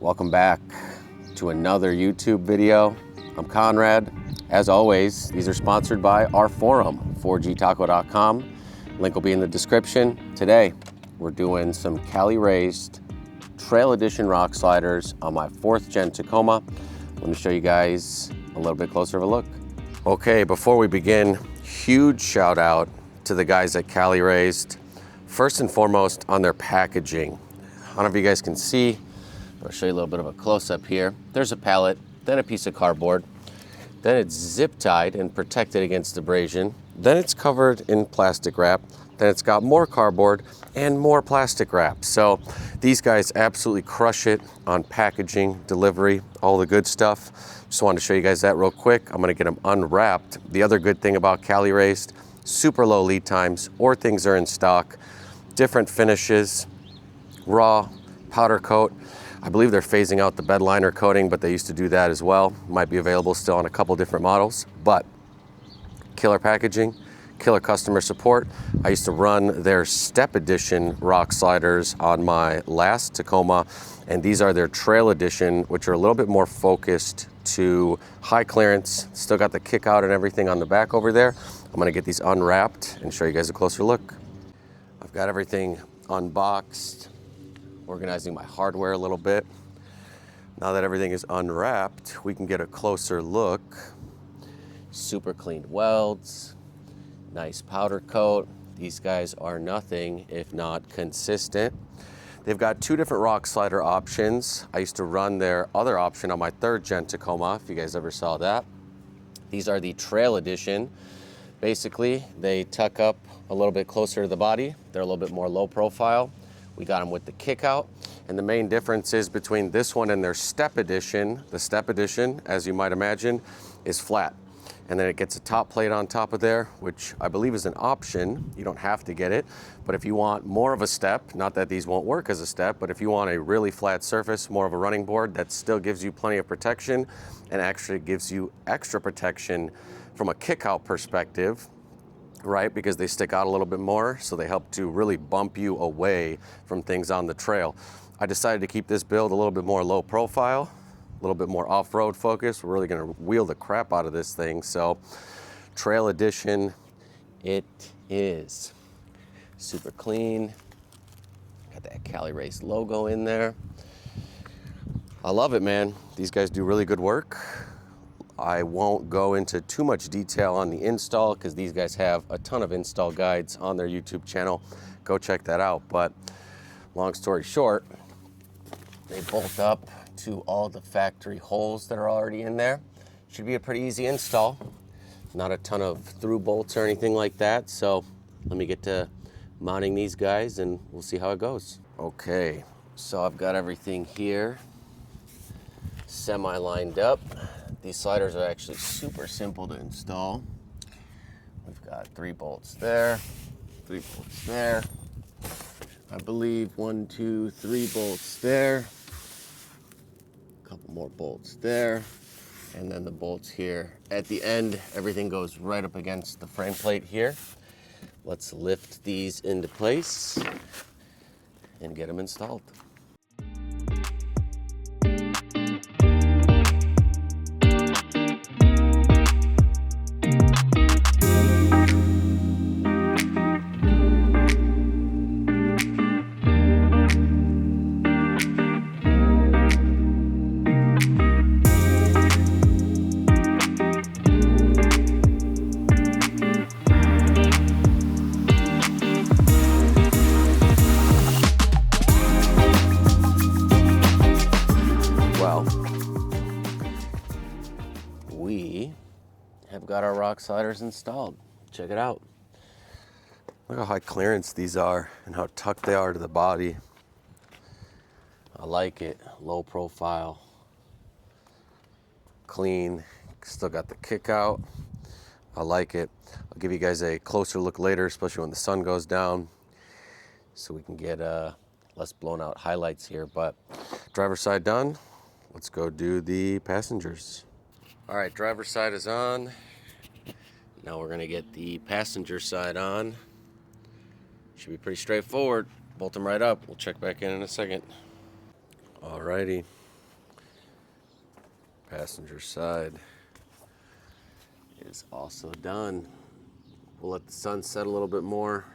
Welcome back to another YouTube video. I'm Conrad. As always, these are sponsored by our forum, 4gtaco.com. Link will be in the description. Today, we're doing some Cali Raised Trail Edition rock sliders on my 4th gen Tacoma. Let me show you guys a little bit closer of a look. Okay, before we begin, huge shout out to the guys at Cali Raised. First and foremost on their packaging. I don't know if you guys can see, I'll show you a little bit of a close-up here. There's a pallet, then a piece of cardboard, then it's zip tied and protected against abrasion, then it's covered in plastic wrap, then it's got more cardboard and more plastic wrap. So these guys absolutely crush it on packaging, delivery, all the good stuff. Just wanted to show you guys that real quick. I'm gonna get them unwrapped. The other good thing about Cali Raised, super low lead times, or things are in stock, different finishes, raw, powder coat. I believe they're phasing out the bed liner coating, but they used to do that as well. Might be available still on a couple different models, but killer packaging, killer customer support. I used to run their Step Edition rock sliders on my last Tacoma, and these are their Trail Edition, which are a little bit more focused to high clearance. Still got the kick out and everything on the back over there. I'm gonna get these unwrapped and show you guys a closer look. I've got everything unboxed, organizing my hardware a little bit. Now that everything is unwrapped, we can get a closer look. Super clean welds, nice powder coat. These guys are nothing if not consistent. They've got two different rock slider options. I used to run their other option on my 3rd gen Tacoma, if you guys ever saw that. These are the Trail Edition. Basically, they tuck up a little bit closer to the body. They're a little bit more low profile. We got them with the kick out. And the main difference is between this one and their Step Edition. The Step Edition, as you might imagine, is flat. And then it gets a top plate on top of there, which I believe is an option. You don't have to get it. But if you want more of a step, not that these won't work as a step, but if you want a really flat surface, more of a running board that still gives you plenty of protection and actually gives you extra protection from a kick out perspective, right? Because they stick out a little bit more, so they help to really bump you away from things on the trail. I decided to keep this build a little bit more low profile, a little bit more off-road focused. We're really gonna wheel the crap out of this thing. So Trail Edition, it is. Super clean. Got that Cali Raised logo in there. I love it, man. These guys do really good work. I won't go into too much detail on the install because these guys have a ton of install guides on their YouTube channel. Go check that out. But long story short, they bolt up to all the factory holes that are already in there. Should be a pretty easy install. Not a ton of through bolts or anything like that. So let me get to mounting these guys and we'll see how it goes. Okay, so I've got everything here semi lined up. These sliders are actually super simple to install. We've got 3 bolts there, 3 bolts there. I believe 1, 2, 3 bolts there. A couple more bolts there. And then the bolts here. At the end, everything goes right up against the frame plate here. Let's lift these into place and get them installed. We have got our rock sliders installed. Check it out. Look how high clearance these are and how tucked they are to the body. I like it. Low profile, clean, still got the kick out. I like it. I'll give you guys a closer look later, especially when the sun goes down, so we can get less blown out highlights here. But driver's side done. Let's go do the passengers. All right, driver's side is on. Now we're gonna get the passenger side on. Should be pretty straightforward. Bolt them right up. We'll check back in a second. Alrighty, passenger side is also done. We'll let the sun set a little bit more,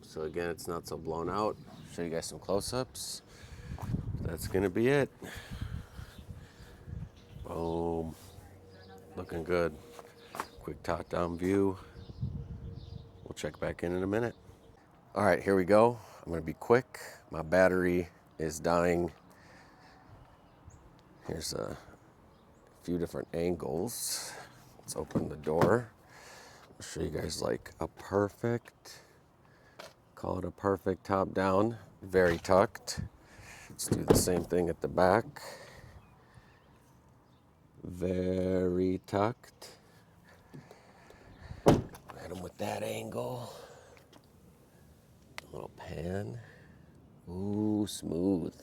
so again, it's not so blown out. Show you guys some close-ups. That's gonna be it. Boom. Looking good. Quick top-down view. We'll check back in a minute. All right, here we go. I'm gonna be quick. My battery is dying. Here's a few different angles. Let's open the door. I'll show you guys like a perfect, call it a perfect top down, very tucked. Let's do the same thing at the back. Very tucked. Hit them with that angle. A little pan. Ooh, smooth.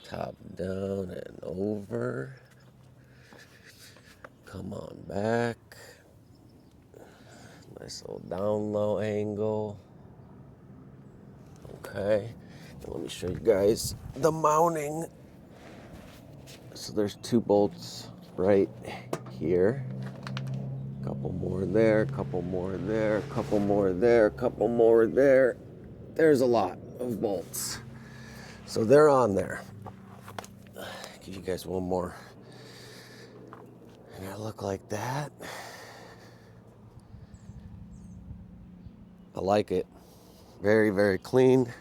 Top down and over. Come on back. Nice little down low angle. Okay. And let me show you guys the mounting. So there's 2 bolts right here. Couple more there, couple more there, couple more there, couple more there. There's a lot of bolts. So they're on there. Give you guys one more. And I look like that. I like it. Very, very clean.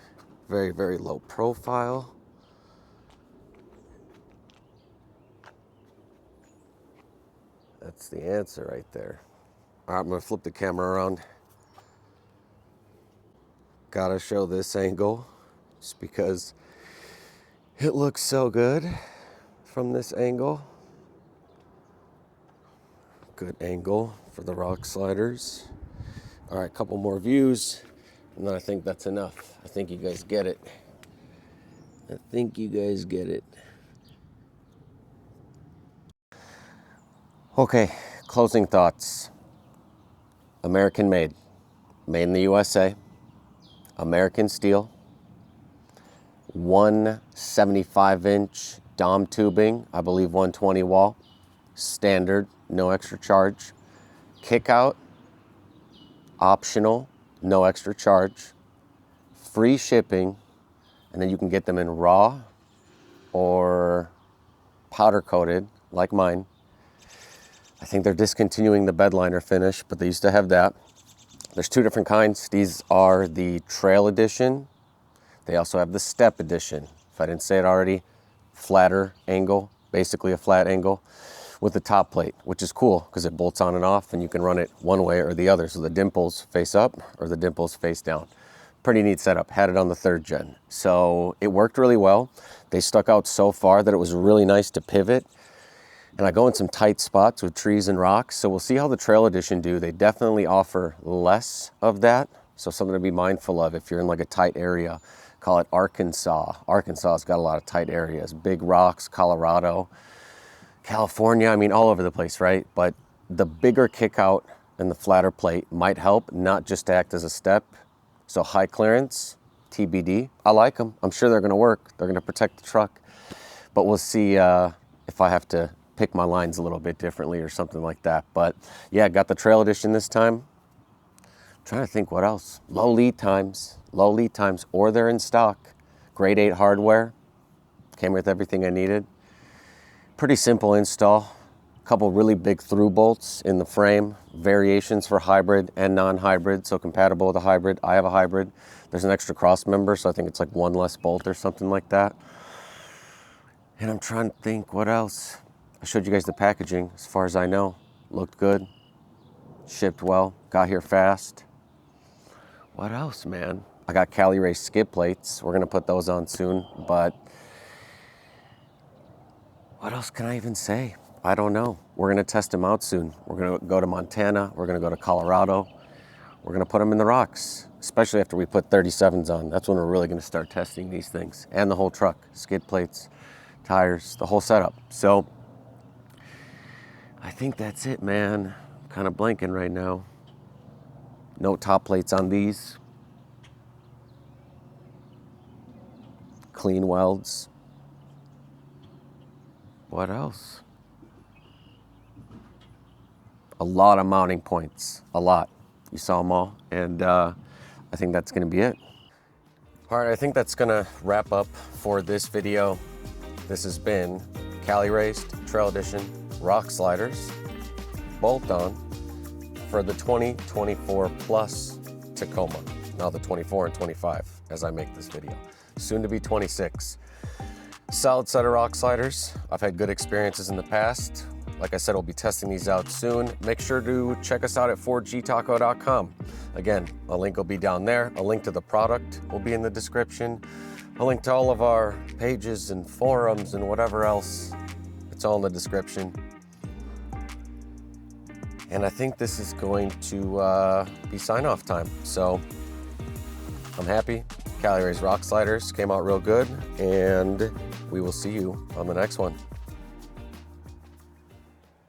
Very, very low profile. That's the answer right there. All right, I'm gonna flip the camera around. Gotta show this angle just because it looks so good from this angle. Good angle for the rock sliders. All right, couple more views, and then I think that's enough. I think you guys get it. I think you guys get it. Okay, closing thoughts. American made. Made in the USA. American steel. 175-inch Dom tubing, I believe 120 wall. Standard, no extra charge. Kick out, optional, no extra charge. Free shipping, and then you can get them in raw or powder coated, like mine. I think they're discontinuing the bedliner finish, but they used to have that. There's 2 different kinds. These are the Trail Edition. They also have the Step Edition. If I didn't say it already, flatter angle, basically a flat angle with the top plate, which is cool because it bolts on and off and you can run it one way or the other. So the dimples face up or the dimples face down. Pretty neat setup. Had it on the 3rd gen. So it worked really well. They stuck out so far that it was really nice to pivot. And I go in some tight spots with trees and rocks. So we'll see how the Trail Edition do. They definitely offer less of that. So something to be mindful of if you're in like a tight area. Call it Arkansas. Arkansas's got a lot of tight areas. Big rocks, Colorado, California. I mean, all over the place, right? But the bigger kick out and the flatter plate might help, not just to act as a step. So high clearance, TBD. I like them. I'm sure they're going to work. They're going to protect the truck. But we'll see if I have to pick my lines a little bit differently or something like that. But yeah, got the Trail Edition this time. I'm trying to think what else. Low lead times, or they're in stock. Grade 8 hardware. Came with everything I needed. Pretty simple install. A couple really big through bolts in the frame. Variations for hybrid and non-hybrid, so compatible with a hybrid. I have a hybrid. There's an extra cross member, so I think it's like 1 less bolt or something like that. And I'm trying to think what else. I showed you guys the packaging, as far as I know. Looked good, shipped well, got here fast. What else, man? I got Cali Raised skid plates. We're gonna put those on soon, but what else can I even say? I don't know. We're gonna test them out soon. We're gonna go to Montana, we're gonna go to Colorado. We're gonna put them in the rocks, especially after we put 37s on. That's when we're really gonna start testing these things. And the whole truck, skid plates, tires, the whole setup. So, I think that's it, man. I'm kind of blanking right now. No top plates on these. Clean welds. What else? a lot of mounting points, a lot. You saw them all, and I think that's gonna be it. All right, I think that's gonna wrap up for this video. This has been Cali Raised Trail Edition Rock Sliders bolt-on for the 2024 Plus Tacoma. Now the 24 and 25 as I make this video. Soon to be 26. Solid set of rock sliders. I've had good experiences in the past. Like I said, we'll be testing these out soon. Make sure to check us out at 4gtaco.com. Again, a link will be down there. A link to the product will be in the description. A link to all of our pages and forums and whatever else. It's all in the description. And I think this is going to be sign-off time. So I'm happy. Cali Raised rock sliders came out real good, and we will see you on the next one.